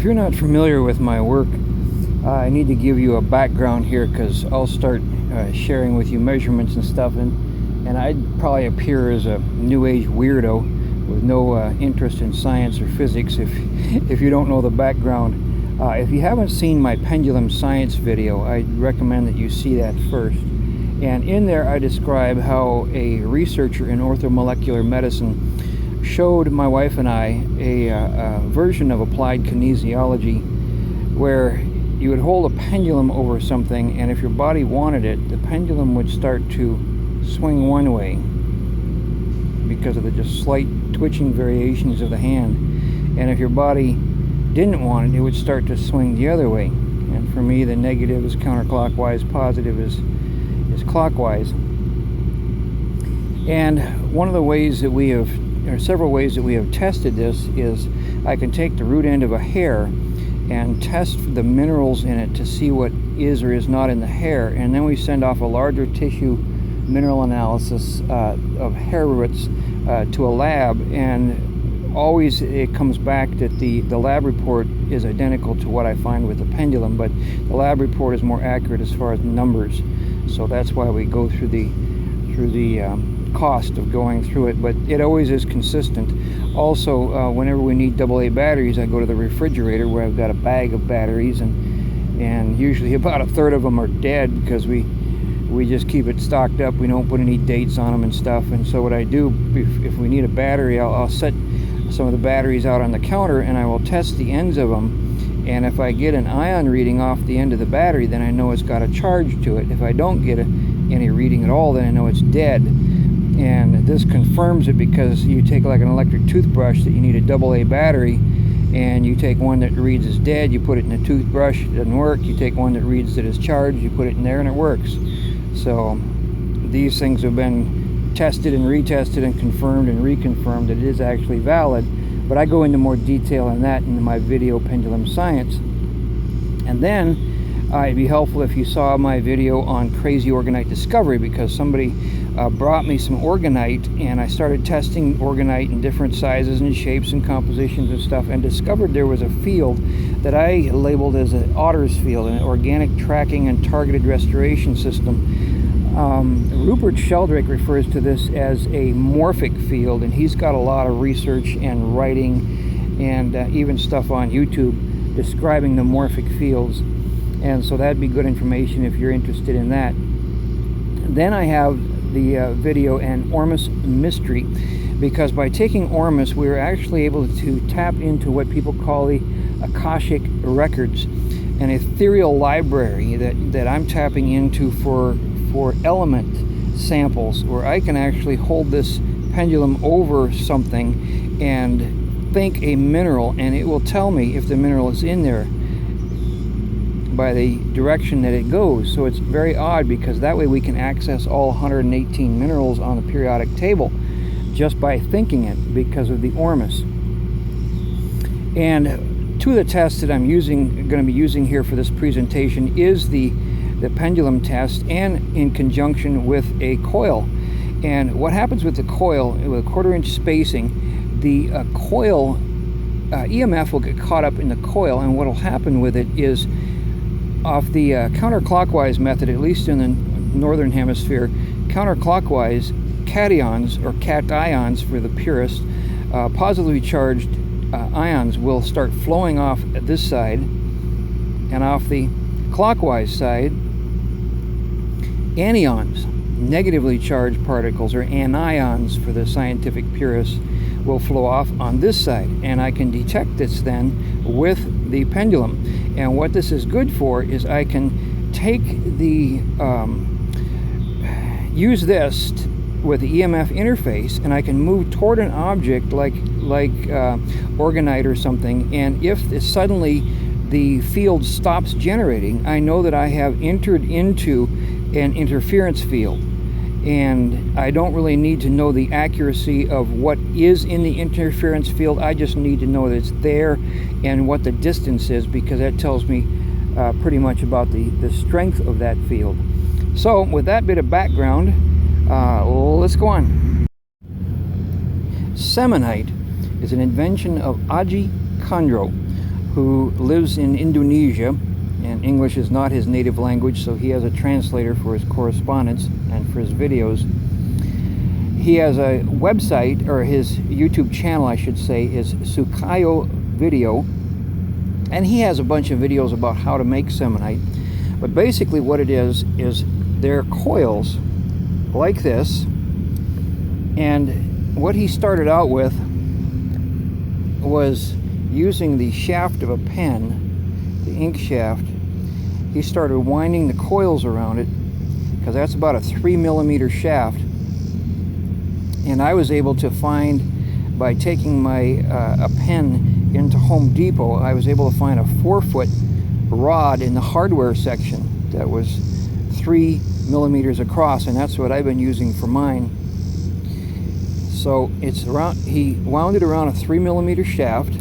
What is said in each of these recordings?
you're not familiar with my work, I need to give you a background here, because I'll start sharing with you measurements and stuff, and I'd probably appear as a new age weirdo with no interest in science or physics if you don't know the background. If you haven't seen my pendulum science video, I recommend that you see that first. And in there I describe how a researcher in orthomolecular medicine showed my wife and I a version of applied kinesiology where you would hold a pendulum over something, and if your body wanted it, the pendulum would start to swing one way because of the just slight twitching variations of the hand, and if your body didn't want it, it would start to swing the other way. And for me, the negative is counterclockwise, positive is clockwise. And one of the ways that we have, or several ways that we have tested this, is I can take the root end of a hair and test the minerals in it to see what is or is not in the hair, and then we send off a larger tissue mineral analysis of hair roots to a lab, and always it comes back that the lab report is identical to what I find with the pendulum, but the lab report is more accurate as far as numbers. So that's why we go through the cost of going through it, but it always is consistent. Also, whenever we need AA batteries, I go to the refrigerator where I've got a bag of batteries, and usually about a third of them are dead because we just keep it stocked up. We don't put any dates on them and stuff. And so what I do, if we need a battery, I'll set some of the batteries out on the counter, and I will test the ends of them. And if I get an ion reading off the end of the battery, then I know it's got a charge to it. If I don't get any reading at all, then I know it's dead. And this confirms it, because you take like an electric toothbrush that you need a AA battery, and you take one that reads as dead, you put it in a toothbrush, it doesn't work. You take one that reads that is charged, you put it in there, and it works. So these things have been tested and retested and confirmed and reconfirmed that it is actually valid. But I go into more detail on that in my video, Pendulum Science. And then it'd be helpful if you saw my video on crazy orgonite discovery, because somebody brought me some orgonite, and I started testing orgonite in different sizes and shapes and compositions and stuff, and discovered there was a field that I labeled as an Otter's field, an organic tracking and targeted restoration system. Rupert Sheldrake refers to this as a morphic field, and he's got a lot of research and writing and even stuff on YouTube describing the morphic fields, and so that'd be good information if you're interested in that. Then I have the video and Ormus Mystery, because by taking Ormus, we were actually able to tap into what people call the Akashic Records, an ethereal library that I'm tapping into for element samples, where I can actually hold this pendulum over something and think a mineral, and it will tell me if the mineral is in there by the direction that it goes. So it's very odd, because that way we can access all 118 minerals on the periodic table just by thinking it, because of the Ormus. And two of the tests that I'm going to be using here for this presentation is the pendulum test, and in conjunction with a coil. And what happens with the coil, with a 1/4 inch spacing, the coil EMF will get caught up in the coil, and what will happen with it is, off the counterclockwise method, at least in the northern hemisphere, counterclockwise cations, or cations for the purist, positively charged ions will start flowing off at this side, and off the clockwise side, anions, negatively charged particles, or anions for the scientific purists, will flow off on this side, and I can detect this then with the pendulum. And what this is good for is I can take the use this with the EMF interface, and I can move toward an object like orgonite or something, and if suddenly the field stops generating, I know that I have entered into an interference field, and I don't really need to know the accuracy of what is in the interference field. I just need to know that it's there and what the distance is, because that tells me pretty much about the strength of that field. So with that bit of background, let's go on. Cemenite is an invention of CONDRO, who lives in Indonesia, and English is not his native language, so he has a translator for his correspondence and for his videos. He has a website, or his YouTube channel I should say, is SUCAHYOVIDEO, and he has a bunch of videos about how to make Cemenite. But basically what it is they're coils like this, and what he started out with was using the shaft of a pen, the ink shaft. He started winding the coils around it, because that's about a 3mm shaft, and I was able to find, by taking my a pen into Home Depot, I was able to find a 4-foot rod in the hardware section that was 3mm across, and that's what I've been using for mine. So it's around, he wound it around a 3mm shaft,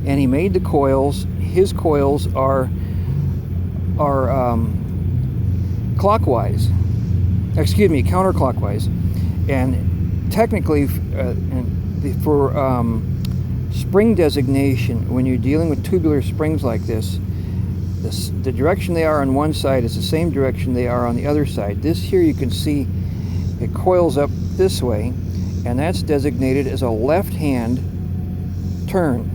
and he made the coils. His coils are clockwise, excuse me, counterclockwise, and technically for spring designation, when you're dealing with tubular springs like this, the direction they are on one side is the same direction they are on the other side. This here, you can see it coils up this way, and that's designated as a left hand turn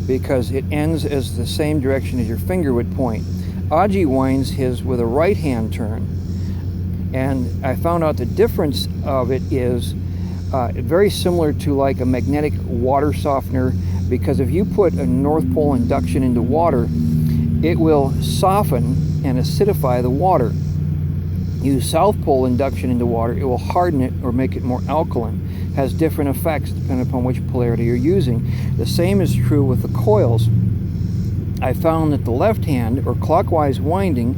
because it ends as the same direction as your finger would point. Aji winds his with a right hand turn, and I found out the difference of it is very similar to like a magnetic water softener, because if you put a North Pole induction into water, it will soften and acidify the water. Use South Pole induction into water, it will harden it or make it more alkaline. Has different effects depending upon which polarity you're using. The same is true with the coils. I found that the left hand or clockwise winding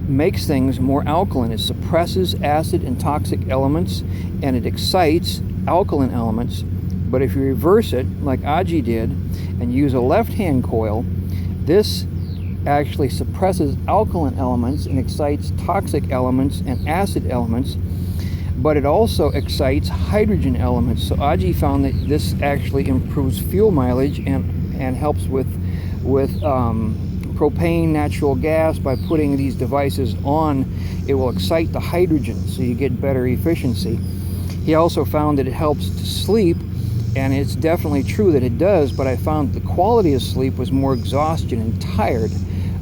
makes things more alkaline. It suppresses acid and toxic elements, and it excites alkaline elements. But if you reverse it, like Aji did, and use a left-hand coil, this actually suppresses alkaline elements and excites toxic elements and acid elements, but it also excites hydrogen elements. So Aji found that this actually improves fuel mileage and helps with propane, natural gas. By putting these devices on, it will excite the hydrogen, so you get better efficiency. He also found that it helps to sleep, and it's definitely true that it does, but I found the quality of sleep was more exhaustion and tired.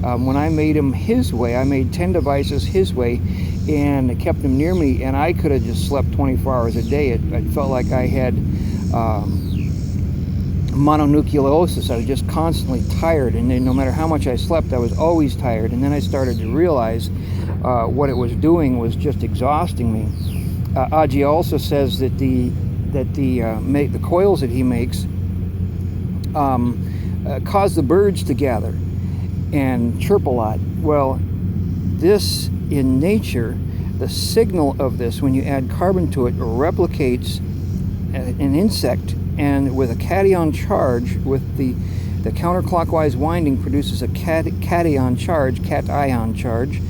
When I made them his way, I made 10 devices his way and kept them near me, and I could have just slept 24 hours a day. It felt like I had mononucleosis. I was just constantly tired, and then no matter how much I slept, I was always tired. And then I started to realize what it was doing was just exhausting me. Aji also says that the coils that he makes cause the birds to gather and chirp a lot. Well, this in nature, the signal of this, when you add carbon to it, replicates an insect, and with a cation charge, with the counterclockwise winding produces a cation charge, cation charge.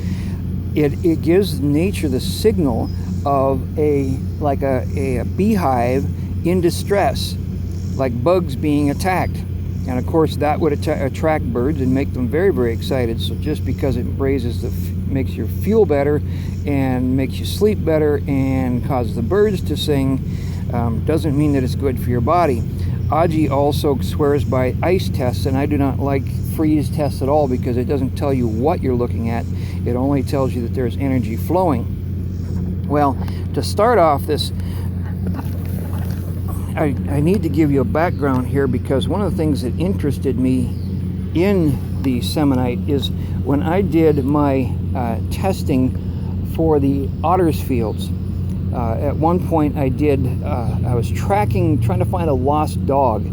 It gives nature the signal of a beehive in distress, like bugs being attacked. And of course that would attract birds and make them very, very excited. So just because it makes your fuel better and makes you sleep better and causes the birds to sing, doesn't mean that it's good for your body. Aji also swears by ice tests, and I do not like freeze tests at all, because it doesn't tell you what you're looking at. It only tells you that there's energy flowing. Well, to start off this, I need to give you a background here, because one of the things that interested me in the Cemenite is when I did my testing for the otters fields. At one point I was trying to find a lost dog,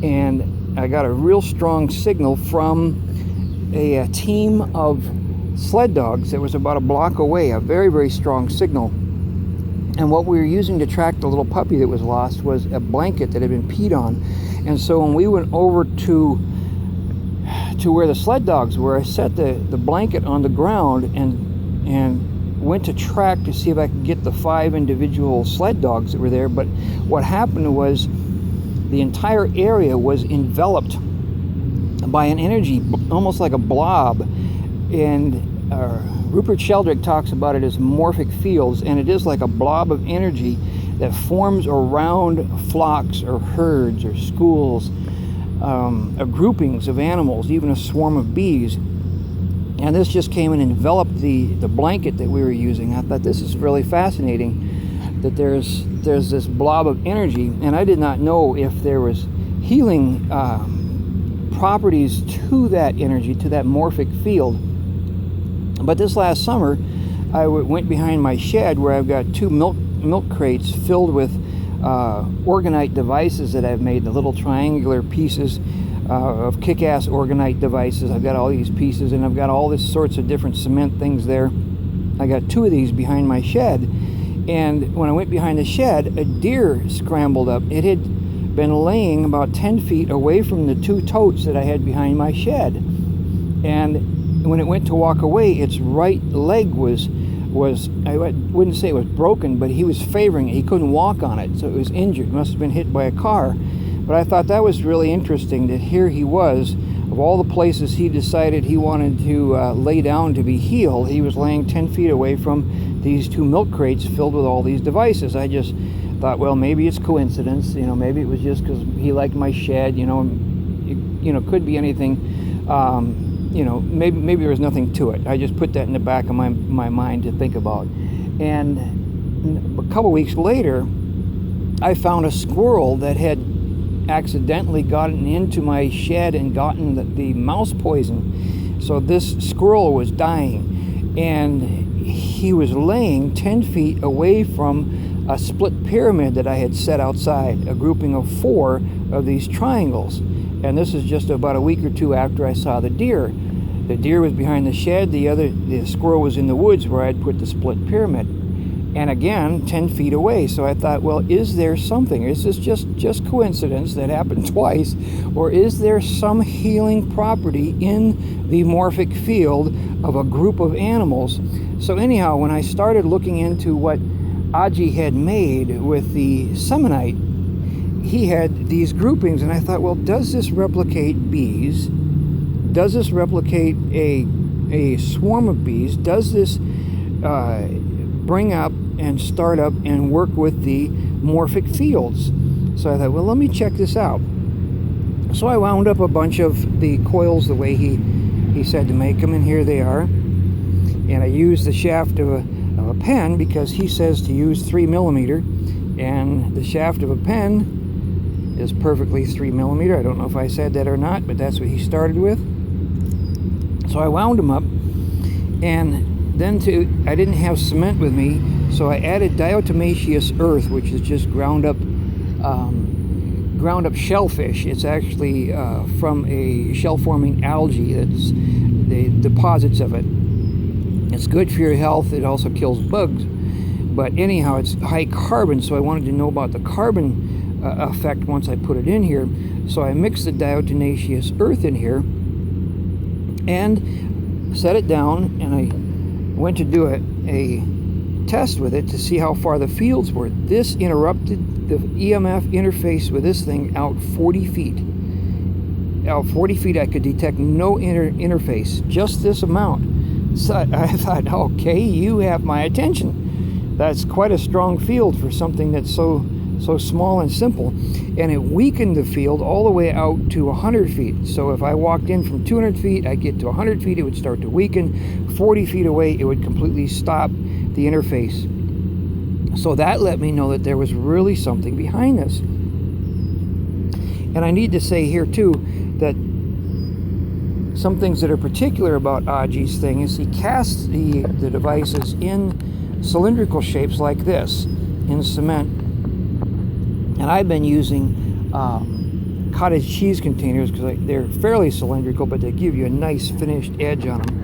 and I got a real strong signal from a team of sled dogs that was about a block away, a very, very strong signal. And what we were using to track the little puppy that was lost was a blanket that had been peed on. And so when we went over to where the sled dogs were, I set the blanket on the ground and went to track to see if I could get the 5 individual sled dogs that were there. But what happened was the entire area was enveloped by an energy, almost like a blob. And Rupert Sheldrake talks about it as morphic fields, and it is like a blob of energy that forms around flocks or herds or schools, or groupings of animals, even a swarm of bees. And this just came and enveloped the blanket that we were using. I thought this is really fascinating, that there's this blob of energy, and I did not know if there was healing properties to that energy, to that morphic field. But this last summer, I went behind my shed where I've got 2 milk crates filled with orgonite devices that I've made, the little triangular pieces of kick-ass orgonite devices. I've got all these pieces, and I've got all this sorts of different cement things there. I got 2 of these behind my shed, and when I went behind the shed, a deer scrambled up. It had been laying about 10 feet away from the 2 totes that I had behind my shed, and when it went to walk away, its right leg was I wouldn't say it was broken, but he was favoring it. He couldn't walk on it, so it was injured. It must have been hit by a car. But I thought that was really interesting, that here he was, of all the places he decided he wanted to lay down to be healed, he was laying 10 feet away from these 2 milk crates filled with all these devices. I just thought, well, maybe it's coincidence, maybe it was just because he liked my shed, it could be anything. Maybe there was nothing to it. I just put that in the back of my mind to think about. And a couple weeks later, I found a squirrel that had accidentally gotten into my shed and gotten the mouse poison. So this squirrel was dying, and he was laying 10 feet away from a split pyramid that I had set outside, a grouping of 4 of these triangles. And this is just about a week or 2 after I saw the deer. The deer was behind the shed, the squirrel was in the woods where I'd put the split pyramid. And again, 10 feet away. So I thought, well, is there something? Is this just coincidence that happened twice? Or is there some healing property in the morphic field of a group of animals? So anyhow, when I started looking into what Aji had made with the Cemenite, he had these groupings, and I thought, well, does this replicate bees? Does this replicate a swarm of bees? Does this bring up and start up and work with the morphic fields? So I thought, well, let me check this out. So I wound up a bunch of the coils the way he said to make them, and here they are. And I used the shaft of a pen, because he says to use 3mm, and the shaft of a pen is perfectly 3mm. I don't know if I said that or not, but that's what he started with. So I wound them up, and then I didn't have cement with me, so I added diatomaceous earth, which is just ground up shellfish. It's actually from a shell-forming algae. That's the deposits of it. It's good for your health. It also kills bugs. But anyhow, it's high carbon, so I wanted to know about the carbon effect once I put it in here. So I mixed the diatomaceous earth in here and set it down, and I went to do a test with it to see how far the fields were. This interrupted the EMF interface with this thing out 40 feet. Out 40 feet I could detect no interface, just this amount. So I thought, okay, you have my attention. That's quite a strong field for something that's so small and simple. And it weakened the field all the way out to 100 feet. So if I walked in from 200 feet, I'd get to 100 feet, it would start to weaken. 40 feet away, it would completely stop the interface. So that let me know that there was really something behind this. And I need to say here too that some things that are particular about Aji's thing is he casts the devices in cylindrical shapes like this, in cement. And I've been using cottage cheese containers because they're fairly cylindrical, but they give you a nice finished edge on them.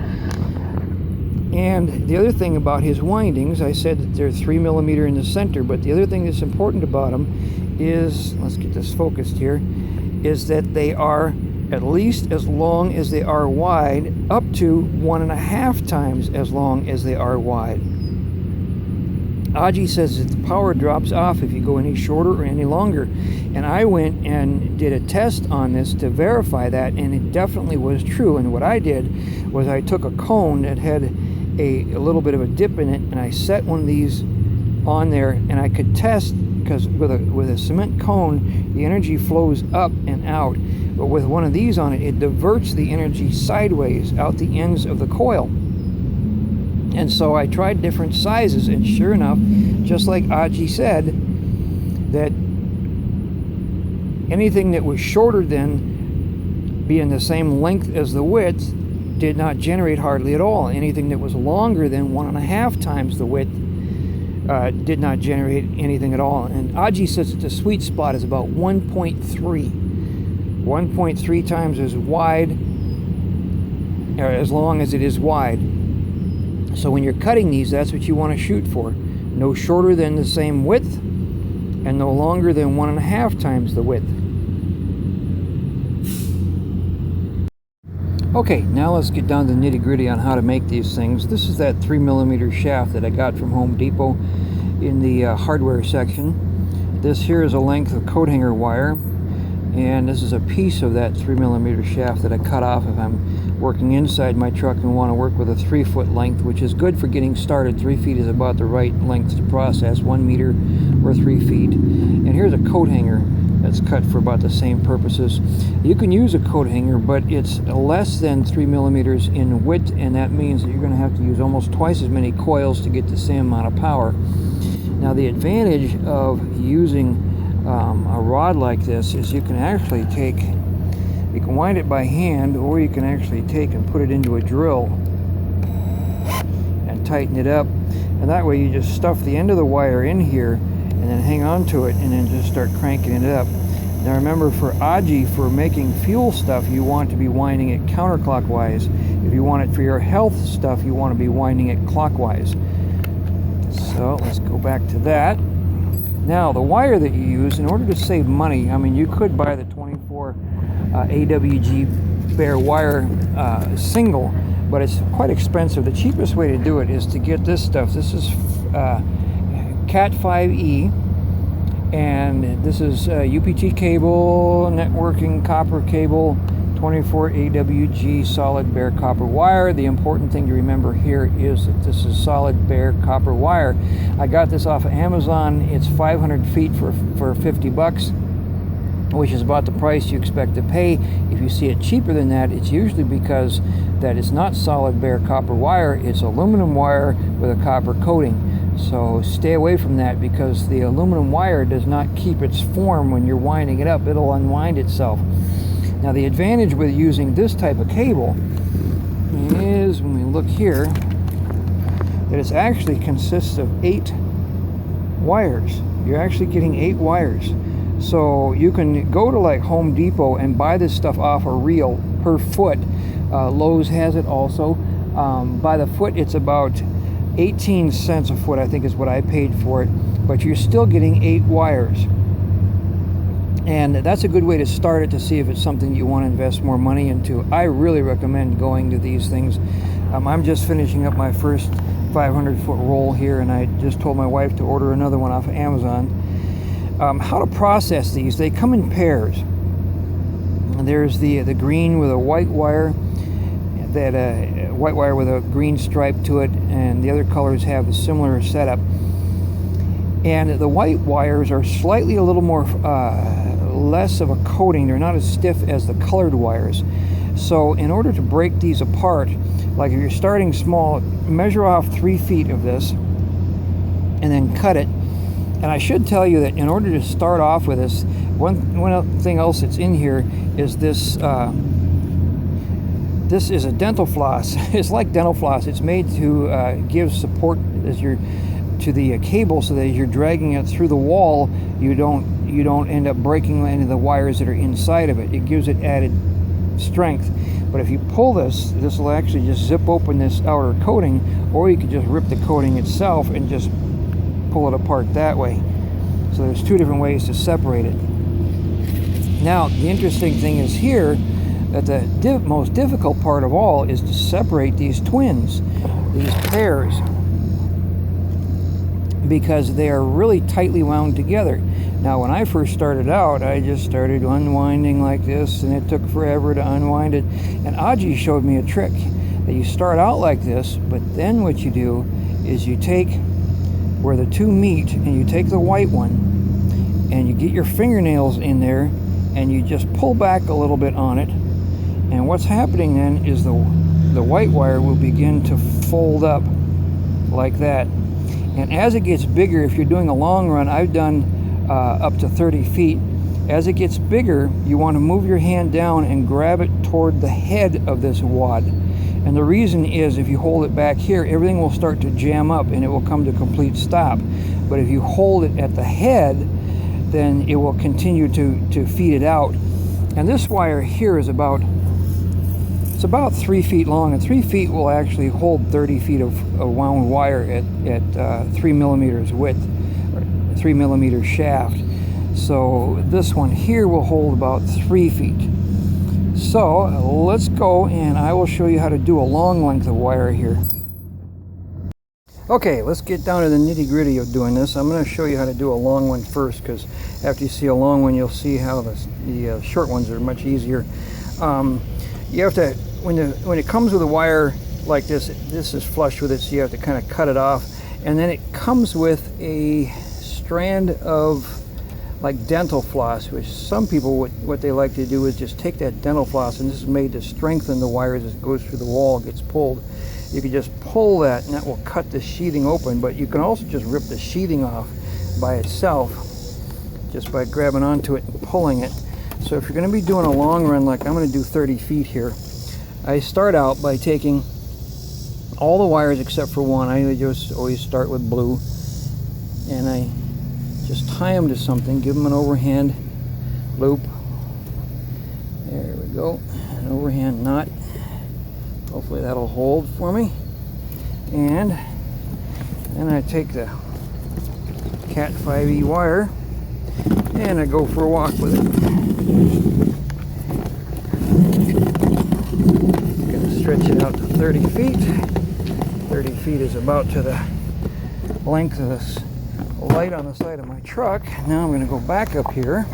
And the other thing about his windings, I said that they're 3mm in the center, but the other thing that's important about them is, let's get this focused here, is that they are at least as long as they are wide, up to 1.5 times as long as they are wide. Aji says that the power drops off if you go any shorter or any longer. And I went and did a test on this to verify that, and it definitely was true. And what I did was I took a cone that had a little bit of a dip in it, and I set one of these on there, and I could test, because with a cement cone, the energy flows up and out. But with one of these on it, it diverts the energy sideways out the ends of the coil. And so I tried different sizes, and sure enough, just like Aji said, that anything that was shorter than being the same length as the width did not generate hardly at all. Anything that was longer than 1.5 times the width did not generate anything at all. And Aji says that the sweet spot is about 1.3 times as wide, or as long as it is wide. So when you're cutting these, that's what you want to shoot for. No shorter than the same width, and no longer than 1.5 times the width. Okay, now let's get down to the nitty-gritty on how to make these things. This is that 3mm shaft that I got from Home Depot in the hardware section. This here is a length of coat hanger wire, and this is a piece of that 3mm shaft that I cut off if I'm working inside my truck and want to work with a 3-foot length, which is good for getting started. 3 feet is about the right length to process, 1 meter or 3 feet. And here's a coat hanger that's cut for about the same purposes. You can use a coat hanger, but it's less than 3mm in width, and that means that you're going to have to use almost twice as many coils to get the same amount of power. Now the advantage of using a rod like this is you can actually you can wind it by hand, or you can actually take and put it into a drill and tighten it up, and that way you just stuff the end of the wire in here and then hang on to it and then just start cranking it up. Now remember, for Aji, for making fuel stuff, you want to be winding it counterclockwise. If you want it for your health stuff, you want to be winding it clockwise. So let's go back to that. Now the wire that you use, in order to save money, I mean, you could buy the 24 AWG bare wire single, but it's quite expensive. The cheapest way to do it is to get this stuff. This is Cat 5E, and this is UPT cable, networking copper cable, 24 AWG solid bare copper wire. The important thing to remember here is that this is solid bare copper wire. I got this off of Amazon. It's 500 feet for $50, which is about the price you expect to pay. If you see it cheaper than that, it's usually because that it's not solid bare copper wire, it's aluminum wire with a copper coating. So stay away from that, because the aluminum wire does not keep its form when you're winding it up. It'll unwind itself. Now the advantage with using this type of cable is, when we look here, that it actually consists of 8 wires. You're actually getting 8 wires. So you can go to like Home Depot and buy this stuff off a reel per foot. Lowe's has it also. By the foot, it's about 18 cents a foot, I think is what I paid for it. But you're still getting 8 wires. And that's a good way to start it, to see if it's something you want to invest more money into. I really recommend going to these things. I'm just finishing up my first 500-foot roll here, and I just told my wife to order another one off of Amazon. How to process these? They come in pairs. There's the green with a white wire, that white wire with a green stripe to it, and the other colors have a similar setup. And the white wires are slightly a little more less of a coating. They're not as stiff as the colored wires. So in order to break these apart, like if you're starting small, measure off 3 feet of this and then cut it. And I should tell you that in order to start off with this, one thing else that's in here is this. This is a dental floss. It's like dental floss. It's made to give support to the cable, so that as you're dragging it through the wall, you don't end up breaking any of the wires that are inside of it. It gives it added strength. But if you pull this will actually just zip open this outer coating, or you could just rip the coating itself and just pull it apart that way. So there's 2 different ways to separate it. Now the interesting thing is here that the most difficult part of all is to separate these twins, these pairs. because they are really tightly wound together. Now when I first started out, I just started unwinding like this, and it took forever to unwind it. And Aji showed me a trick that you start out like this, but then what you do is you take where the two meet, and you take the white one and you get your fingernails in there and you just pull back a little bit on it, and what's happening then is the white wire will begin to fold up like that. And as it gets bigger, if you're doing a long run, I've done up to 30 feet. As it gets bigger, you want to move your hand down and grab it toward the head of this wad. And the reason is, if you hold it back here, everything will start to jam up and it will come to complete stop. But if you hold it at the head, then it will continue to feed it out. And this wire here is about 3 feet long, and 3 feet will actually hold 30 feet of wound wire at 3 millimeters width, or 3 millimeter shaft. So this one here will hold about 3 feet. So let's go and I will show you how to do a long length of wire here. Okay, let's get down to the nitty-gritty of doing this. I'm going to show you how to do a long one first, because after you see a long one, you'll see how the short ones are much easier. You have to, when it comes with a wire like this is flush with it, so you have to kind of cut it off. And then it comes with a strand of like dental floss, which some people, what they like to do is just take that dental floss, and this is made to strengthen the wire as it goes through the wall, gets pulled. You can just pull that and that will cut the sheathing open, but you can also just rip the sheathing off by itself just by grabbing onto it and pulling it. So if you're going to be doing a long run, like I'm going to do 30 feet here, I start out by taking all the wires except for one. I just always start with blue, and I just tie them to something, give them an overhand loop. There we go, an overhand knot. Hopefully that'll hold for me. And then I take the Cat 5e wire and I go for a walk with it. Gonna stretch it out to 30 feet. 30 feet is about to the length of this light on the side of my truck. Now I'm going to go back up here,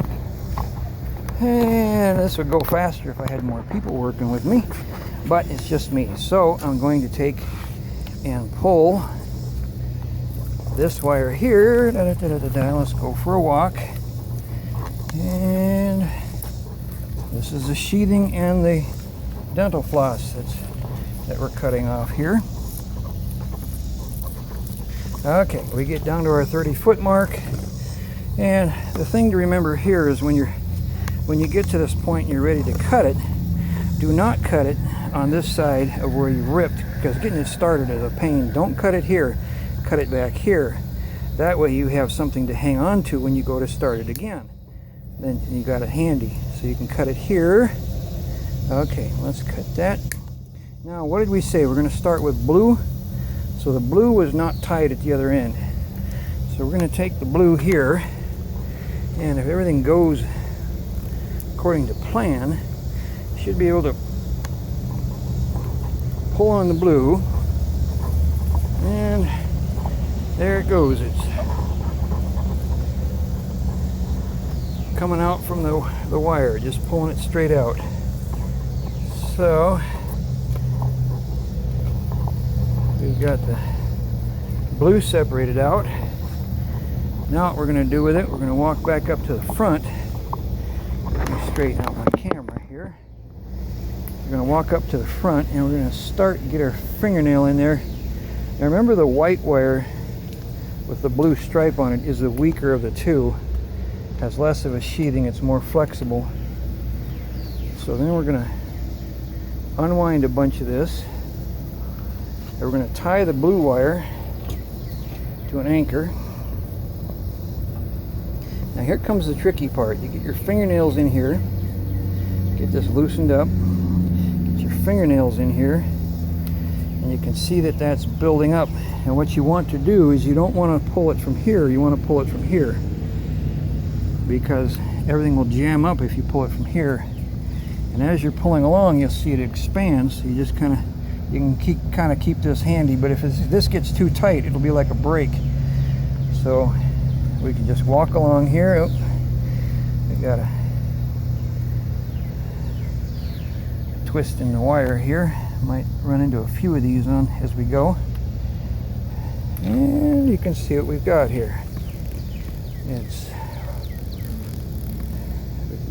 and this would go faster if I had more people working with me, but it's just me. So I'm going to take and pull this wire here. Let's go for a walk. And this is the sheathing and the dental floss that we're cutting off here. Okay, we get down to our 30-foot mark, and the thing to remember here is when you get to this point and you're ready to cut it, do not cut it on this side of where you ripped, because getting it started is a pain. Don't cut it here, cut it back here. That way you have something to hang on to when you go to start it again. Then you got it handy, so you can cut it here. Okay, let's cut that. Now what did we say? We're going to start with blue. So the blue was not tied at the other end. So we're going to take the blue here, and if everything goes according to plan, you should be able to pull on the blue, and there it goes. It's coming out from the wire, just pulling it straight out. So we've got the blue separated out. Now what we're going to do with it, we're going to walk back up to the front. Let me straighten out my camera here. We're going to walk up to the front, and we're going to start and get our fingernail in there. Now remember, the white wire with the blue stripe on it is the weaker of the two. It has less of a sheathing, it's more flexible. So then we're going to unwind a bunch of this. And we're going to tie the blue wire to an anchor. Now here comes the tricky part. You get your fingernails in here, get this loosened up, get your fingernails in here, and you can see that that's building up. And what you want to do is you don't want to pull it from here, you want to pull it from here, because everything will jam up if you pull it from here. And as you're pulling along, you'll see it expands. So you just you can keep this handy. But if this gets too tight, it'll be like a brake. So we can just walk along here. Oh, we got a twist in the wire here. Might run into a few of these on as we go. And you can see what we've got here. It's,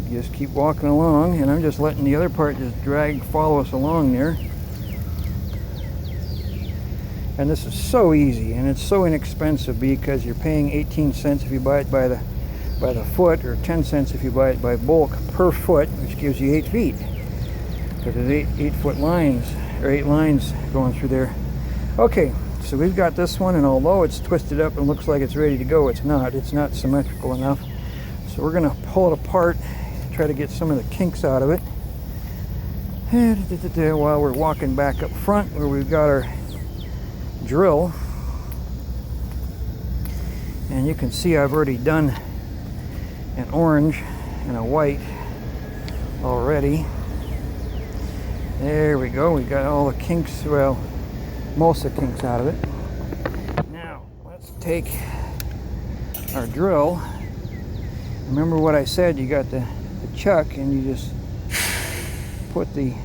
we just keep walking along, and I'm just letting the other part just follow us along there. And this is so easy, and it's so inexpensive because you're paying 18 cents if you buy it by the foot, or 10 cents if you buy it by bulk per foot, which gives you 8 feet. Because there's 8-foot lines, or 8 lines going through there. Okay, so we've got this one, and although it's twisted up and looks like it's ready to go, it's not symmetrical enough. So we're going to pull it apart, try to get some of the kinks out of it. While we're walking back up front where we've got our drill, and you can see I've already done an orange and a white already. There we go, we got all the kinks, well, most of the kinks out of it. Now let's take our drill. Remember what I said, you got the chuck, and you just put the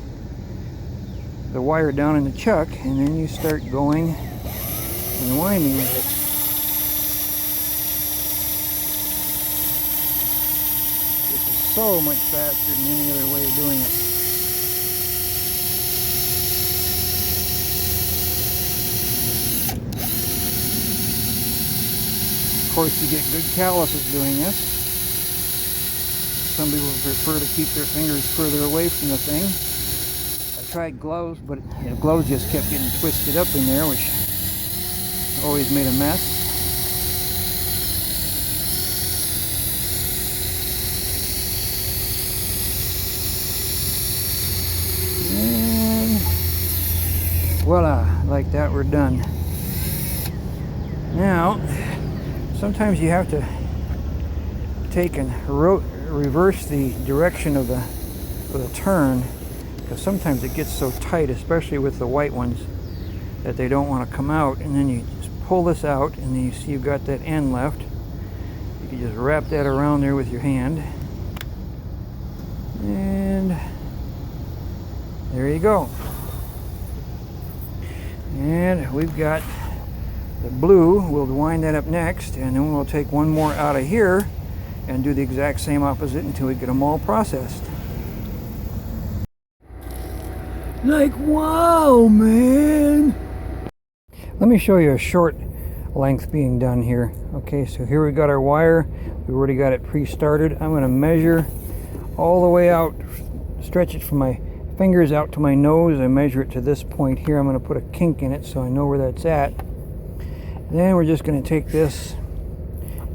wire down in the chuck, and then you start going and winding with it. This is so much faster than any other way of doing it. Of course, you get good calluses doing this. Some people prefer to keep their fingers further away from the thing. I tried gloves, but the gloves just kept getting twisted up in there, which always made a mess. And voila, like that, we're done. Now, sometimes you have to take and reverse the direction of the turn, because sometimes it gets so tight, especially with the white ones, that they don't want to come out. And then you just pull this out, and then you see you've got that end left. You can just wrap that around there with your hand, and there you go. And we've got the blue. We'll wind that up next, and then we'll take one more out of here and do the exact same opposite until we get them all processed. Like, wow, man! Let me show you a short length being done here. Okay, so here we got our wire. We've already got it pre-started. I'm going to measure all the way out, stretch it from my fingers out to my nose. I measure it to this point here. I'm going to put a kink in it so I know where that's at. Then we're just going to take this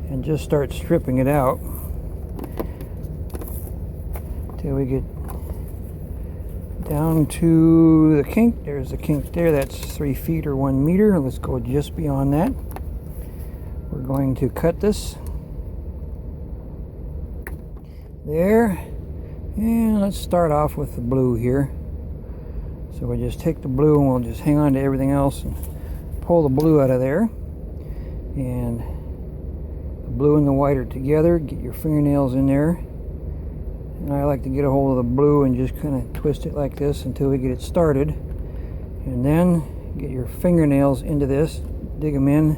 and just start stripping it out till we get down to the kink. There's the kink there. That's 3 feet or 1 meter. Let's go just beyond that. We're going to cut this there, and let's start off with the blue here. So we just take the blue, and we'll just hang on to everything else and pull the blue out of there. And the blue and the white are together. Get your fingernails in there. And I like to get a hold of the blue and just kind of twist it like this until we get it started. And then get your fingernails into this, dig them in,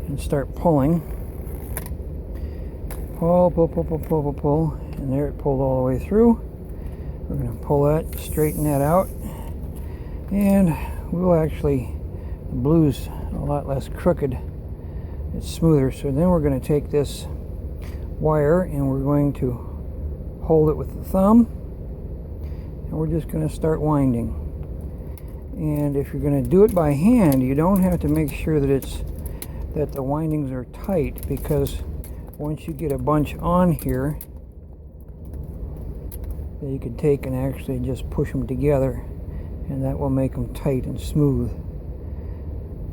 and start pulling. Pull, pull, pull, pull, pull, pull, pull. And there, it pulled all the way through. We're going to pull that, straighten that out. And we'll actually, the blue's a lot less crooked. It's smoother. So then we're going to take this wire and we're going to hold it with the thumb, and we're just going to start winding. And if you're going to do it by hand, you don't have to make sure that the windings are tight, because once you get a bunch on here, that you can take and actually just push them together, and that will make them tight and smooth.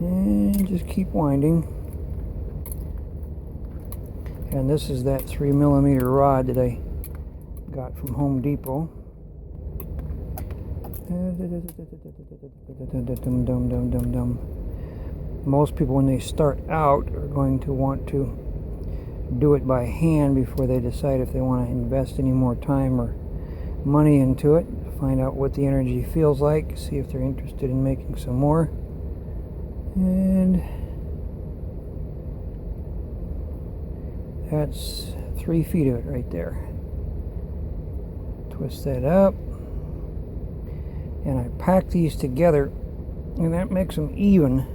And just keep winding. And this is that 3mm rod that I got from Home Depot. Most people, when they start out, are going to want to do it by hand before they decide if they want to invest any more time or money into it. Find out what the energy feels like, see if they're interested in making some more. And that's 3 feet of it right there. Twist that up, and I pack these together, and that makes them even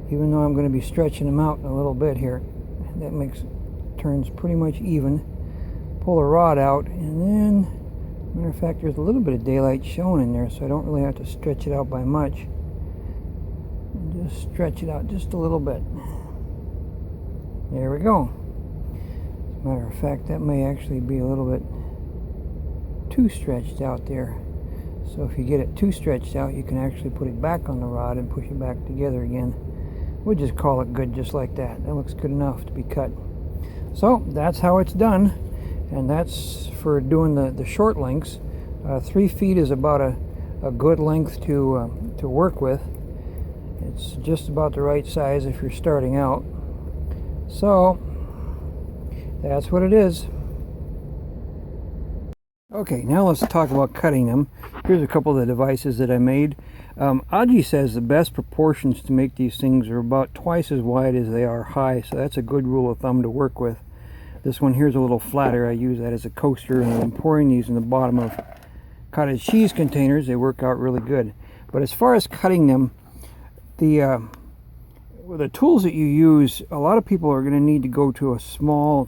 though I'm going to be stretching them out in a little bit here. That turns pretty much even. Pull the rod out, and then, matter of fact, there's a little bit of daylight showing in there, so I don't really have to stretch it out by much. Just stretch it out just a little bit. There we go. As a matter of fact, that may actually be a little bit too stretched out there. So if you get it too stretched out, you can actually put it back on the rod and push it back together again. We'll just call it good just like that. That looks good enough to be cut. So that's how it's done, and that's for doing the short lengths. 3 feet is about a good length to work with. It's just about the right size if you're starting out. So that's what it is. Okay, now let's talk about cutting them. Here's a couple of the devices that I made. Aji says the best proportions to make these things are about twice as wide as they are high, so that's a good rule of thumb to work with. This one here's a little flatter. I use that as a coaster, and I'm pouring these in the bottom of cottage cheese containers. They work out really good. But as far as cutting them, the tools that you use, a lot of people are going to need to go to a small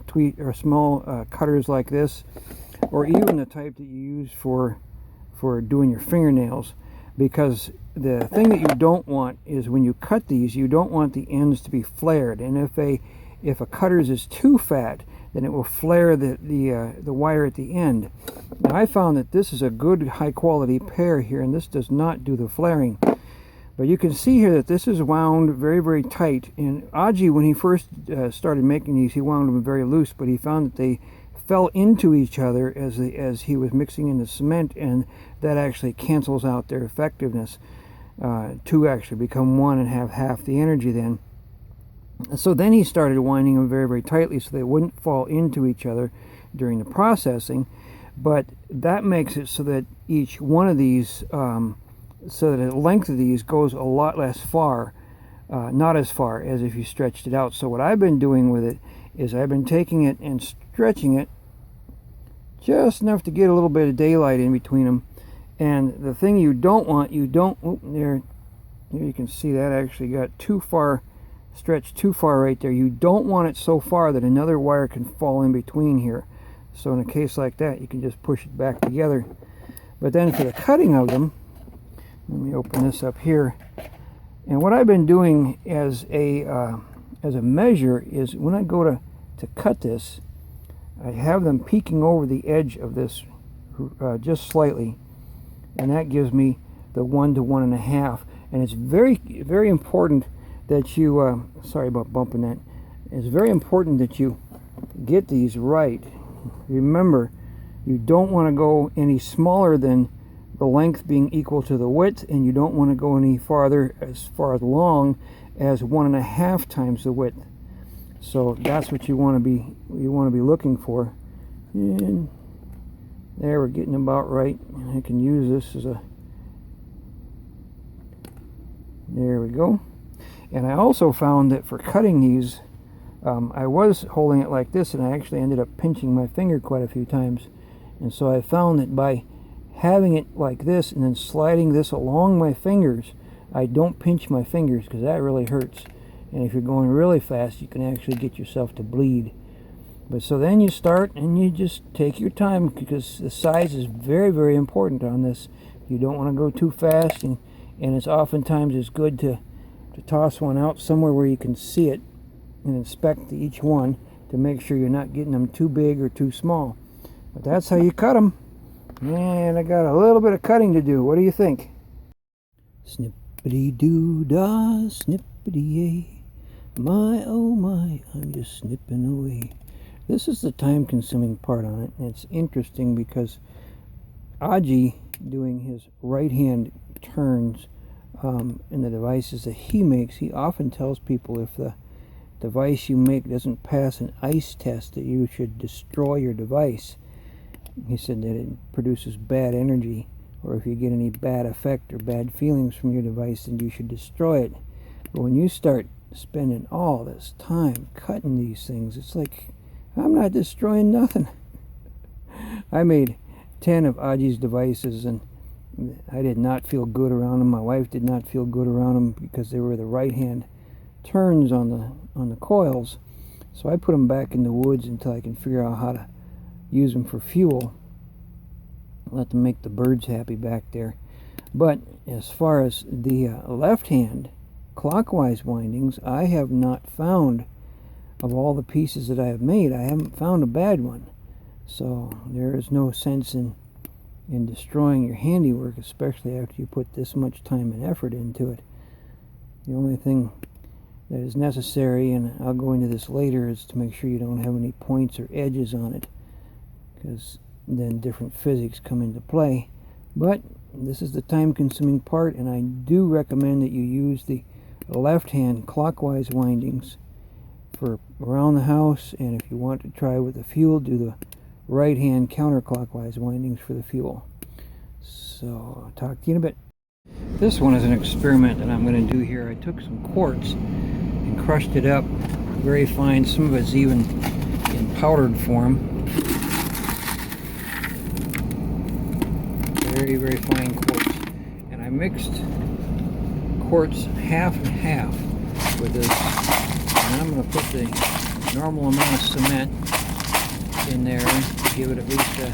cutters like this, or even the type that you use for doing your fingernails, because the thing that you don't want is when you cut these, you don't want the ends to be flared, and if a cutters is too fat, then it will flare the wire at the end. Now, I found that this is a good high quality pair here, and this does not do the flaring. But you can see here that this is wound very, very tight. And Aji, when he first started making these, he wound them very loose, but he found that they fell into each other as he was mixing in the cement, and that actually cancels out their effectiveness to actually become one and have half the energy then. So then he started winding them very, very tightly so they wouldn't fall into each other during the processing. But that makes it so that each one of these, so that the length of these goes a lot less far, not as far as if you stretched it out. So what I've been doing with it is I've been taking it and stretching it just enough to get a little bit of daylight in between them. And the thing you don't want, there you can see that actually got too far, stretched too far right there. You don't want it so far that another wire can fall in between here. So in a case like that, you can just push it back together. But then for the cutting of them, let me open this up here. And what I've been doing as a measure is when I go to cut this, I have them peeking over the edge of this just slightly, and that gives me the 1 to 1.5. And it's very, very important that you sorry about bumping that. It's very important that you get these right. Remember, you don't want to go any smaller than the length being equal to the width, and you don't want to go any farther as far long as 1.5 times the width. So that's what you want to be looking for. And there, we're getting about right. I can use this as a, there we go. And I also found that for cutting these, I was holding it like this, and I actually ended up pinching my finger quite a few times. And so I found that by having it like this and then sliding this along my fingers, I don't pinch my fingers, because that really hurts. And if you're going really fast, you can actually get yourself to bleed. But so then you start and you just take your time, because the size is very, very important on this. You don't want to go too fast, and it's oftentimes it's good to toss one out somewhere where you can see it and inspect each one to make sure you're not getting them too big or too small. But that's how you cut them. And I got a little bit of cutting to do. What do you think? Snippity-doo-dah, snippity-yay. My, oh my, I'm just snipping away. This is the time-consuming part on it. And it's interesting because Aji, doing his right-hand turns, in the devices that he makes, he often tells people if the device you make doesn't pass an ice test that you should destroy your device. He said that it produces bad energy, or if you get any bad effect or bad feelings from your device, then you should destroy it. But when you start spending all this time cutting these things, it's like, I'm not destroying nothing. I made 10 of Aji's devices, and I did not feel good around them. My wife did not feel good around them because they were the right-hand turns on the coils. So I put them back in the woods until I can figure out how to use them for fuel. Let them make the birds happy back there. But as far as the left-hand clockwise windings, I have not found, of all the pieces that I have made, I haven't found a bad one. So there is no sense in destroying your handiwork, especially after you put this much time and effort into it. The only thing that is necessary, and I'll go into this later, is to make sure you don't have any points or edges on it, because then different physics come into play. But this is the time-consuming part, and I do recommend that you use the left-hand clockwise windings for around the house, and if you want to try with the fuel, do the right-hand counterclockwise windings for the fuel. So I'll talk to you in a bit. This one is an experiment that I'm going to do here. I took some quartz and crushed it up very fine. Some of it's even in powdered form. Very, very fine quartz. And I mixed quartz half and half with this. And I'm going to put the normal amount of cement in there to give it at least a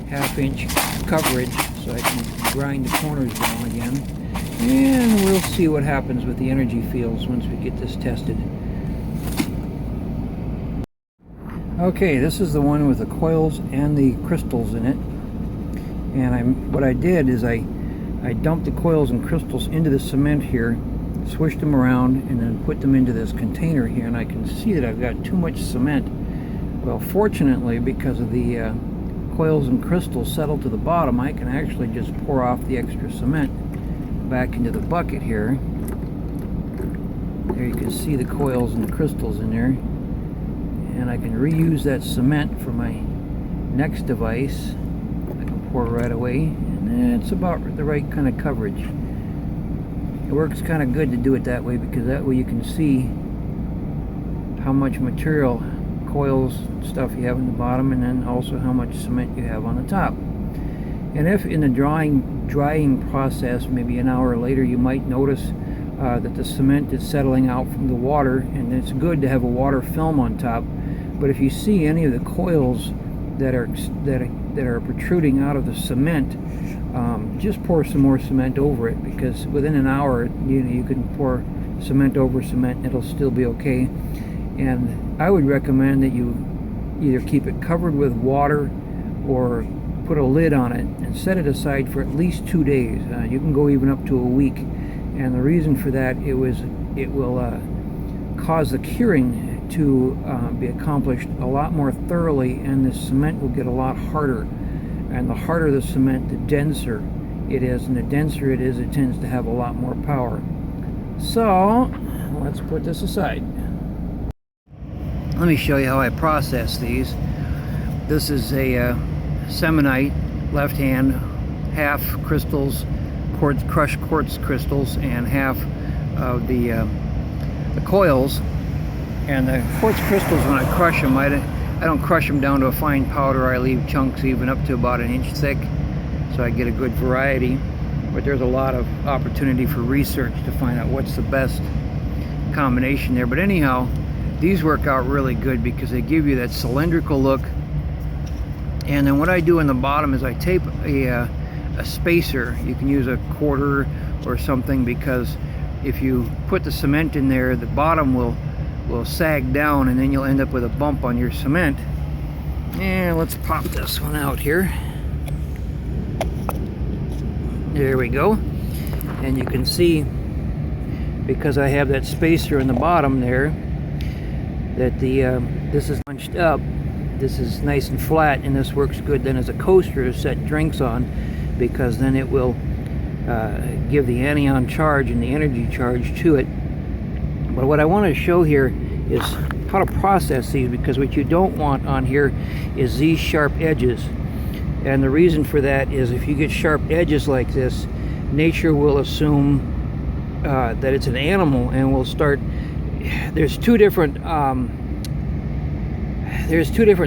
half-inch coverage so I can grind the corners down again. And we'll see what happens with the energy fields once we get this tested. Okay, this is the one with the coils and the crystals in it. And what I did is I dumped the coils and crystals into the cement here, swished them around, and then put them into this container here. And I can see that I've got too much cement. Well, fortunately, because of the coils and crystals settled to the bottom, I can actually just pour off the extra cement back into the bucket here. There you can see the coils and the crystals in there. And I can reuse that cement for my next device. I can pour right away, and it's about the right kind of coverage. It works kind of good to do it that way, because that way you can see how much material, coils, stuff you have in the bottom, and then also how much cement you have on the top. And if in the drying process, maybe an hour later, you might notice that the cement is settling out from the water, and it's good to have a water film on top. But if you see any of the coils that are protruding out of the cement, just pour some more cement over it, because within an hour, you can pour cement over cement and it'll still be okay. And I would recommend that you either keep it covered with water or put a lid on it and set it aside for at least 2 days. You can go even up to a week. And the reason for that, it will cause the curing to be accomplished a lot more thoroughly, and the cement will get a lot harder. And the harder the cement, the denser it is, and the denser it is, it tends to have a lot more power. So let's put this aside. Let me show you how I process these. This is a Cemenite, left hand, half crystals, crushed quartz crystals, and half of the coils. And the quartz crystals, when I crush them, I don't crush them down to a fine powder. I leave chunks even up to about 1 inch thick, so I get a good variety. But there's a lot of opportunity for research to find out what's the best combination there. But anyhow, these work out really good because they give you that cylindrical look. And then what I do in the bottom is I tape a spacer. You can use a quarter or something, because if you put the cement in there, the bottom will sag down, and then you'll end up with a bump on your cement. And let's pop this one out here. There we go. And you can see, because I have that spacer in the bottom there, that this is bunched up. This is nice and flat, and this works good then as a coaster to set drinks on, because then it will give the anion charge and the energy charge to it. But what I want to show here is how to process these, because what you don't want on here is these sharp edges. And the reason for that is if you get sharp edges like this, nature will assume that it's an animal and will start. There's two different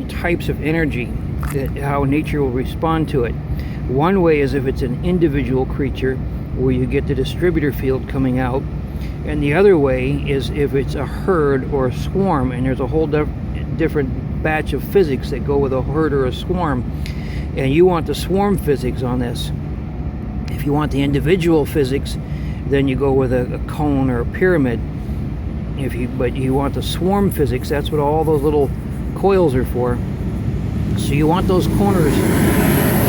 types of energy that how nature will respond to it. One way is if it's an individual creature, where you get the distributor field coming out, and the other way is if it's a herd or a swarm, and there's a whole different batch of physics that go with a herd or a swarm, and you want the swarm physics on this. If you want the individual physics, then you go with a cone or a pyramid. But you want the swarm physics, that's what all those little coils are for. So you want those corners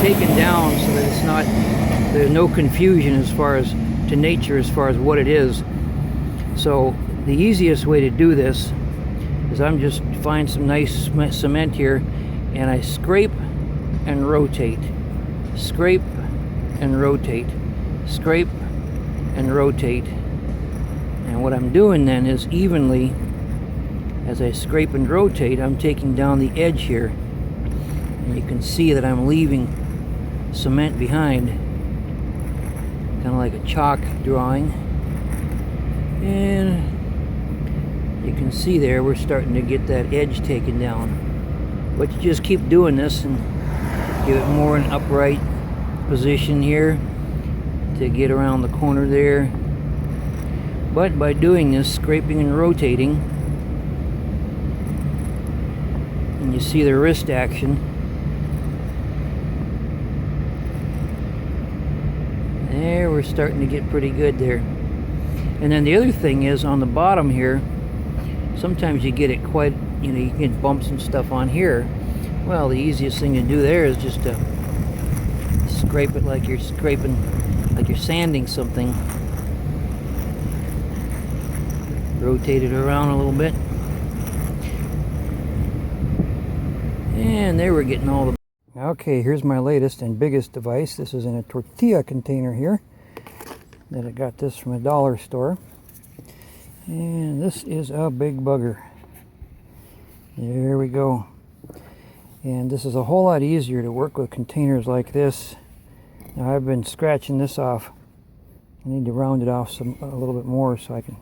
taken down so that it's not, there's no confusion as far as to nature as far as what it is. So the easiest way to do this is I'm just find some nice cement here, and I scrape and rotate, scrape and rotate, scrape and rotate. And what I'm doing then is evenly, as I scrape and rotate, I'm taking down the edge here, and you can see that I'm leaving cement behind, kind of like a chalk drawing. And you can see there we're starting to get that edge taken down. But you just keep doing this and give it more an upright position here to get around the corner there. But by doing this, scraping and rotating, and you see the wrist action, there we're starting to get pretty good there. And then the other thing is on the bottom here, sometimes you get it quite, you get bumps and stuff on here. Well, the easiest thing to do there is just to scrape it like you're scraping, like you're sanding something. Rotate it around a little bit. And there we're getting all the... Okay, here's my latest and biggest device. This is in a tortilla container here. That I got this from a dollar store. And this is a big bugger. There we go. And this is a whole lot easier to work with containers like this. Now I've been scratching this off. I need to round it off a little bit more so I can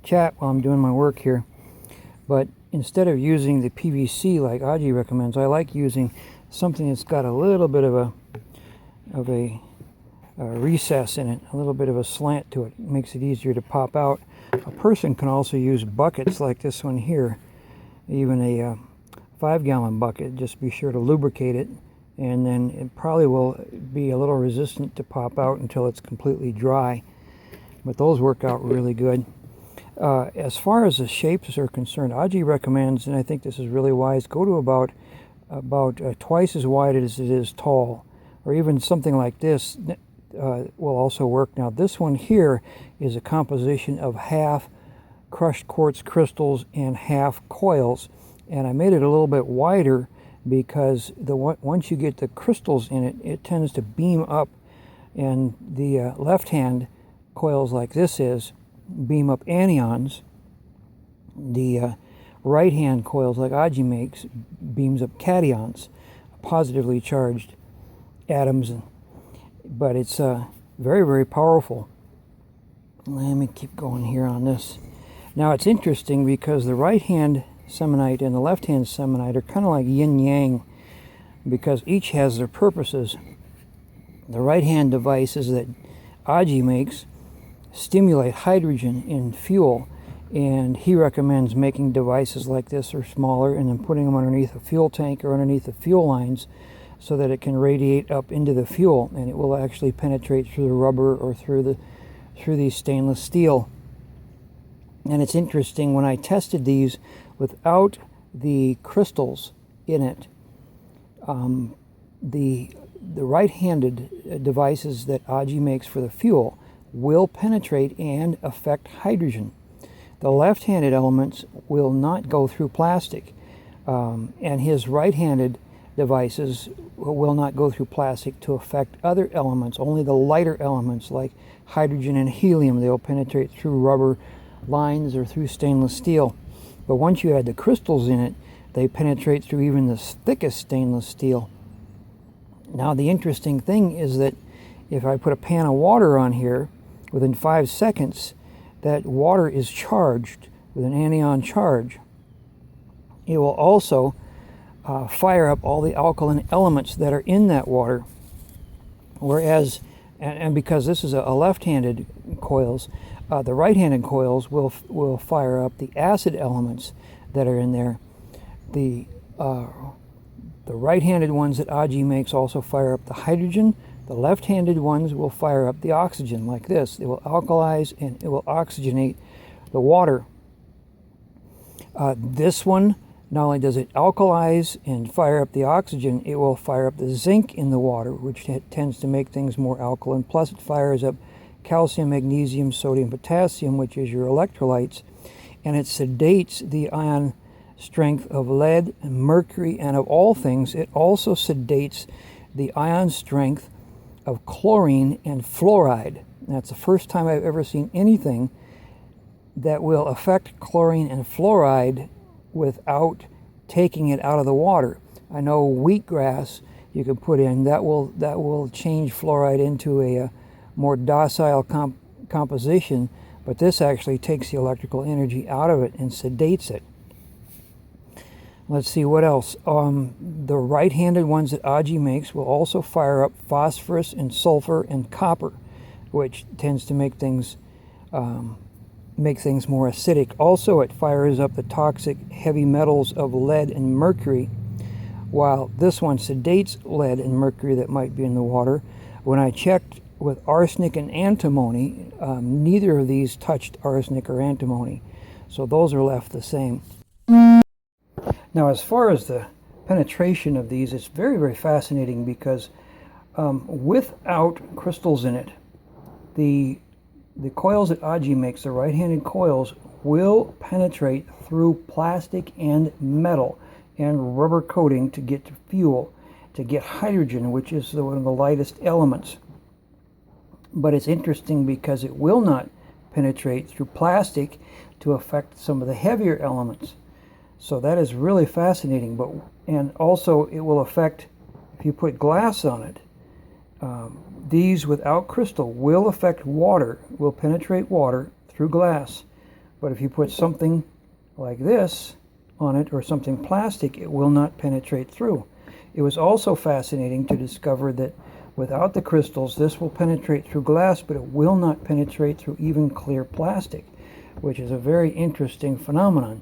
chat while I'm doing my work here. But instead of using the PVC like Aji recommends, I like using something that's got a little bit of a recess in it, a little bit of a slant to it. It makes it easier to pop out. A person can also use buckets like this one here, even a 5-gallon bucket. Just be sure to lubricate it, and then it probably will be a little resistant to pop out until it's completely dry. But those work out really good. As far as the shapes are concerned, Aji recommends, and I think this is really wise, go to about twice as wide as it is tall, or even something like this will also work. Now this one here is a composition of half crushed quartz crystals and half coils, and I made it a little bit wider because once you get the crystals in it, it tends to beam up, and the left hand coils like this is beam up anions. The right hand coils like Aji makes beams up cations, positively charged atoms, but it's very, very powerful. Let me keep going here on this. Now it's interesting because the right hand Cemenite and the left hand Cemenite are kind of like yin yang, because each has their purposes. The right hand devices that Aji makes stimulate hydrogen in fuel, and he recommends making devices like this or smaller and then putting them underneath a fuel tank or underneath the fuel lines so that it can radiate up into the fuel, and it will actually penetrate through the rubber or through the stainless steel. And it's interesting, when I tested these without the crystals in it, the right-handed devices that Aji makes for the fuel will penetrate and affect hydrogen. The left-handed elements will not go through plastic, and his right-handed devices will not go through plastic to affect other elements. Only the lighter elements like hydrogen and helium, they'll penetrate through rubber lines or through stainless steel. But once you add the crystals in it, they penetrate through even the thickest stainless steel. Now the interesting thing is that if I put a pan of water on here, within 5 seconds, that water is charged with an anion charge. It will also fire up all the alkaline elements that are in that water. Whereas, and because this is a left-handed coils, the right-handed coils will fire up the acid elements that are in there. The right-handed ones that AGI makes also fire up the hydrogen. The left-handed ones will fire up the oxygen like this. It will alkalize and it will oxygenate the water. This one, not only does it alkalize and fire up the oxygen, it will fire up the zinc in the water, which tends to make things more alkaline. Plus it fires up calcium, magnesium, sodium, potassium, which is your electrolytes, and it sedates the ion strength of lead and mercury, and of all things, it also sedates the ion strength of chlorine and fluoride. That's the first time I've ever seen anything that will affect chlorine and fluoride without taking it out of the water. I know wheatgrass you can put in, that will change fluoride into a more docile composition, but this actually takes the electrical energy out of it and sedates it. Let's see what else. The right-handed ones that AGI makes will also fire up phosphorus and sulfur and copper, which tends to make things more acidic. Also, it fires up the toxic heavy metals of lead and mercury, while this one sedates lead and mercury that might be in the water. When I checked with arsenic and antimony, neither of these touched arsenic or antimony, so those are left the same. Now, as far as the penetration of these, it's very, very fascinating because without crystals in it, the coils that AGI makes, the right-handed coils, will penetrate through plastic and metal and rubber coating to get to fuel, to get hydrogen, which is one of the lightest elements. But it's interesting because it will not penetrate through plastic to affect some of the heavier elements. So that is really fascinating. And also it will affect, if you put glass on it, these without crystal will affect water, will penetrate water through glass. But if you put something like this on it or something plastic, it will not penetrate through. It was also fascinating to discover that without the crystals, this will penetrate through glass, but it will not penetrate through even clear plastic, which is a very interesting phenomenon.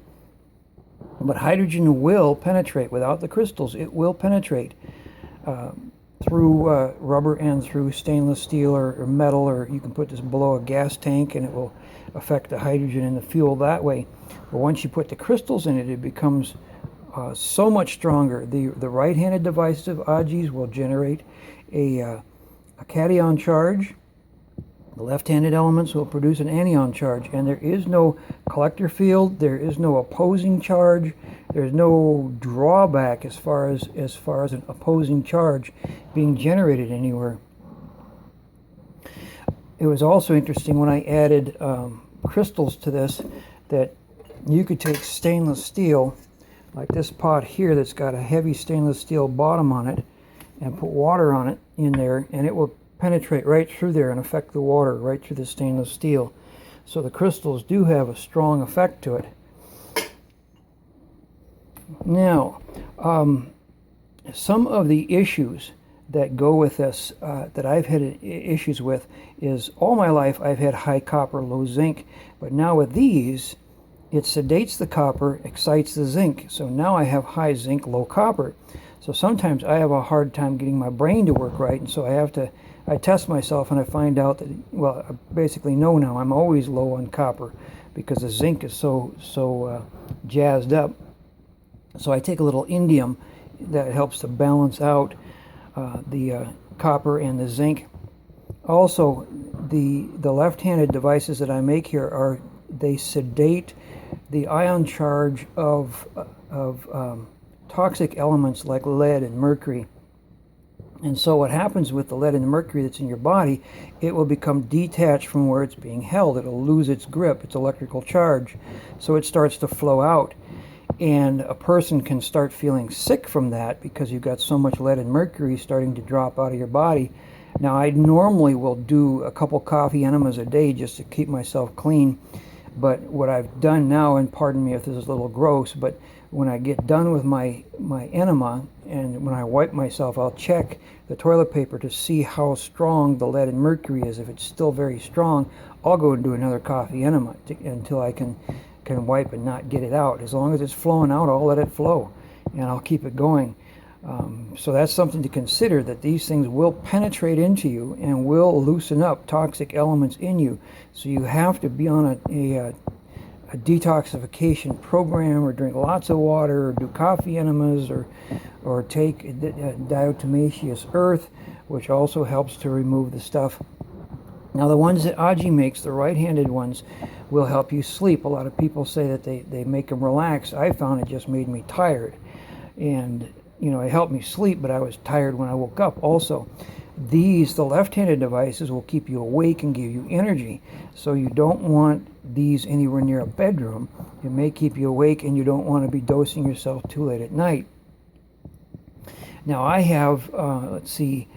But hydrogen will penetrate without the crystals. It will penetrate through rubber and through stainless steel or metal, or you can put this below a gas tank and it will affect the hydrogen and the fuel that way. But once you put the crystals in it, it becomes so much stronger. The right-handed devices of AGI's will generate a cation charge. The left-handed elements will produce an anion charge, and there is no collector field, there is no opposing charge, there's no drawback as far as an opposing charge being generated anywhere. It was also interesting when I added crystals to this that you could take stainless steel, like this pot here that's got a heavy stainless steel bottom on it, and put water on it in there, and it will penetrate right through there and affect the water right through the stainless steel. So the crystals do have a strong effect to it. Now, some of the issues that go with this that I've had issues with is all my life I've had high copper, low zinc, but now with these, it sedates the copper, excites the zinc. So now I have high zinc, low copper. So sometimes I have a hard time getting my brain to work right, and so I test myself and I find out that, well, I basically know now I'm always low on copper because the zinc is so jazzed up. So I take a little indium that helps to balance out the copper and the zinc. Also, the left-handed devices that I make here they sedate the ion charge of toxic elements like lead and mercury. And so what happens with the lead and the mercury that's in your body, it will become detached from where it's being held. It'll lose its grip, its electrical charge. So it starts to flow out. And a person can start feeling sick from that because you've got so much lead and mercury starting to drop out of your body. Now, I normally will do a couple coffee enemas a day just to keep myself clean. But what I've done now, and pardon me if this is a little gross, but when I get done with my enema and when I wipe myself, I'll check the toilet paper to see how strong the lead and mercury is. If it's still very strong, I'll go and do another coffee enema until I can wipe and not get it out. As long as it's flowing out, I'll let it flow and I'll keep it going. So that's something to consider, that these things will penetrate into you and will loosen up toxic elements in you. So you have to be on a detoxification program, or drink lots of water, or do coffee enemas, or take diatomaceous earth, which also helps to remove the stuff. Now, the ones that Aji makes, the right-handed ones, will help you sleep. A lot of people say that they make them relax. I found it just made me tired. And, you know, it helped me sleep, but I was tired when I woke up also. The left-handed devices, will keep you awake and give you energy. So you don't want these anywhere near a bedroom. It may keep you awake, and you don't want to be dosing yourself too late at night. Now, I have, let's see,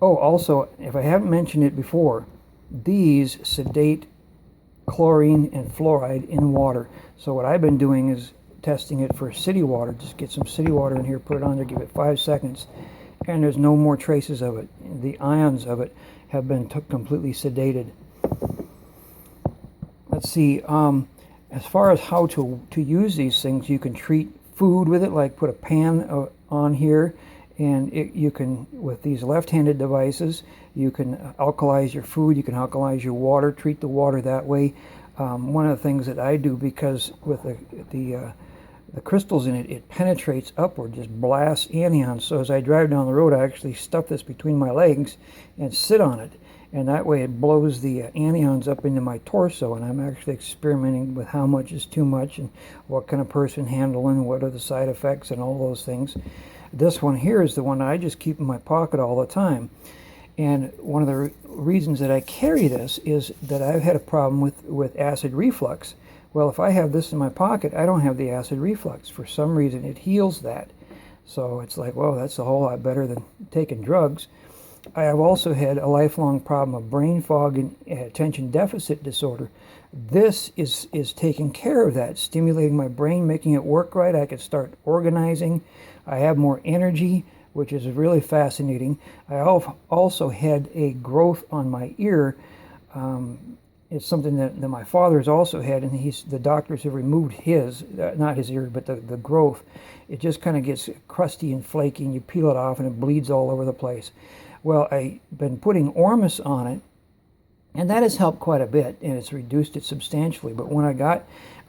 also, if I haven't mentioned it before, these sedate chlorine and fluoride in water. So what I've been doing is testing it for city water. Just get some city water in here, put it on there, give it 5 seconds, and there's no more traces of it. The ions of it have been completely sedated. Let's see, as far as how to use these things, you can treat food with it, like put a pan on here, and you can, with these left-handed devices, you can alkalize your food, you can alkalize your water, treat the water that way. One of the things that I do, because with the crystals in it, it penetrates upward, just blasts anions. So as I drive down the road, I actually stuff this between my legs and sit on it. And that way it blows the anions up into my torso. And I'm actually experimenting with how much is too much and what can a person handle and what are the side effects and all those things. This one here is the one I just keep in my pocket all the time. And one of the reasons that I carry this is that I've had a problem with acid reflux. Well, if I have this in my pocket, I don't have the acid reflux. For some reason, it heals that. So it's like, well, that's a whole lot better than taking drugs. I have also had a lifelong problem of brain fog and attention deficit disorder. This is taking care of that, stimulating my brain, making it work right. I can start organizing. I have more energy, which is really fascinating. I also had a growth on my ear. It's something that my father has also had, and the doctors have removed his, not his ear, but the growth. It just kind of gets crusty and flaky, and you peel it off, and it bleeds all over the place. Well, I've been putting Ormus on it, and that has helped quite a bit, and it's reduced it substantially. But when I got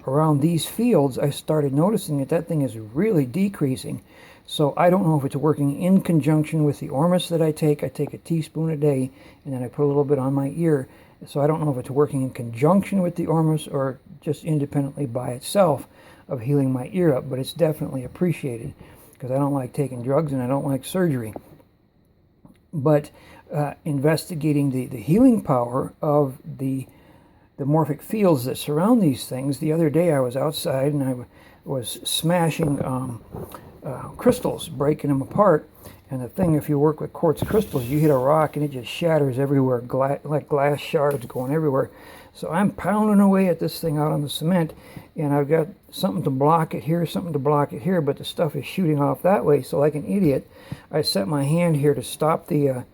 around these fields, I started noticing that thing is really decreasing. So I don't know if it's working in conjunction with the Ormus that I take. I take a teaspoon a day, and then I put a little bit on my ear. So I don't know if it's working in conjunction with the Ormus or just independently by itself of healing my ear up, but it's definitely appreciated because I don't like taking drugs and I don't like surgery. But investigating the healing power of the morphic fields that surround these things, the other day I was outside and I was smashing crystals, breaking them apart. And the thing, if you work with quartz crystals, you hit a rock and it just shatters everywhere, like glass shards going everywhere. So I'm pounding away at this thing out on the cement, and I've got something to block it here, something to block it here, but the stuff is shooting off that way. So like an idiot, I set my hand here to stop the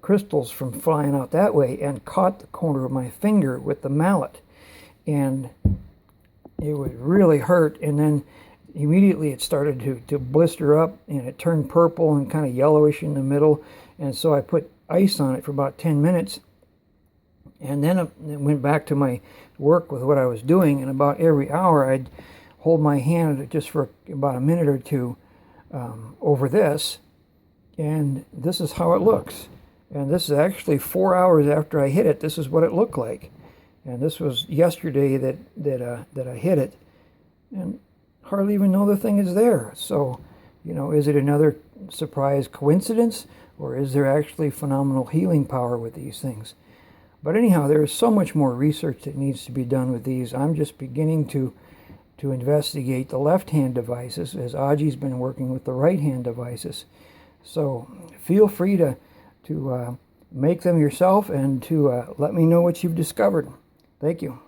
crystals from flying out that way, and caught the corner of my finger with the mallet. And it would really hurt, and then immediately it started to blister up, and it turned purple and kind of yellowish in the middle. And so I put ice on it for about 10 minutes, and then it went back to my work with what I was doing. And about every hour I'd hold my hand just for about a minute or two over this, and this is how it looks. And this is actually 4 hours after I hit it. This is what it looked like. And this was yesterday that I hit it. And hardly even know the thing is there. So, you know, is it another surprise coincidence, or is there actually phenomenal healing power with these things? But anyhow, there is so much more research that needs to be done with these. I'm just beginning to investigate the left-hand devices, as Aji's been working with the right-hand devices. So feel free to make them yourself and to let me know what you've discovered. Thank you.